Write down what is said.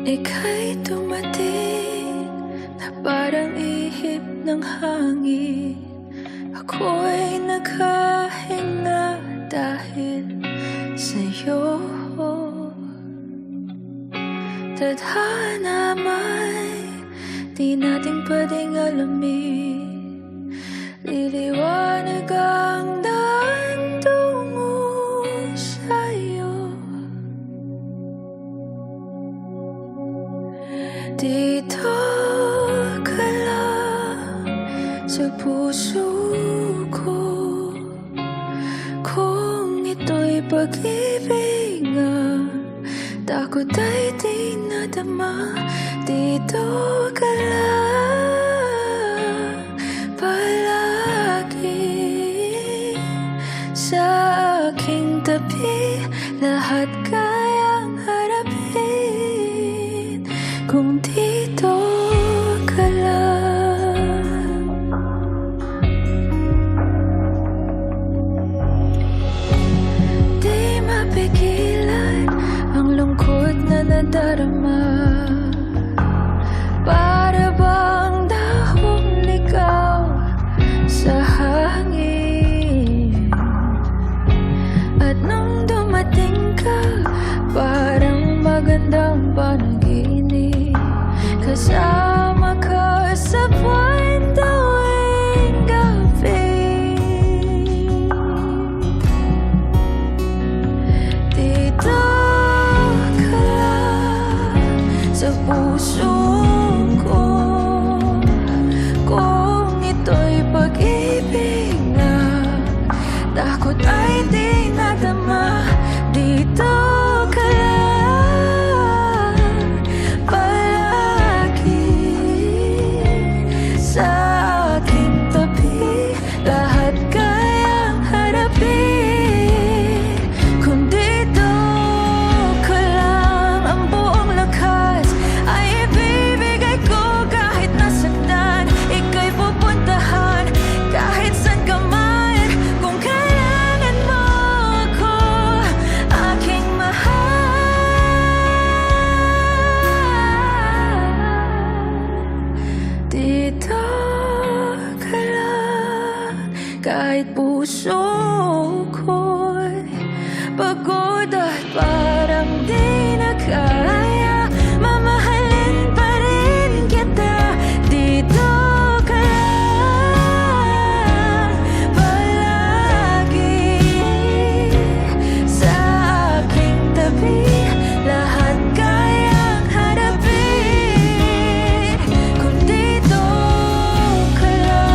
Ika'y dumating na parang ihip ng hangin. Ako'y naghahinga dahil sa'yo. Tadhana may di natin pwedeng alamin. Liliwanag ang daan tungo sa'yo. Dito ka lang sa puso ko. Kung ito'y pag-ibig nga, takot ay di nadama. Dito ka lang palagi sa aking tabi. Lahat kayang harapin kung dito ka lang. Di mapigilan ang lungkot na nadarama. Para bang dahong ligaw sa hangin. At nung dumating ka, parang magandang panaginip. Kasama ka sa buwan tuwing gabi. Dito ka lang sa puso ko. Kung ito'y pag-ibig nga, takot ay di nadama. Dito ka lang palagi sa aking tabi. Lahat kayang harapin kung dito ka lang. Ang buong lakas ay ibibigay ko. Kahit nasaktan, ika'y pupuntahan. Kahit saan ka man, kung kailangan mo ako, aking mahal. Dito ka lang, kahit puso ko'y pagod at parang di na kaya. Mamahalin pa rin kita. Dito ka lang palagi sa aking tabi. Lahat kayang harapin kung dito ka lang.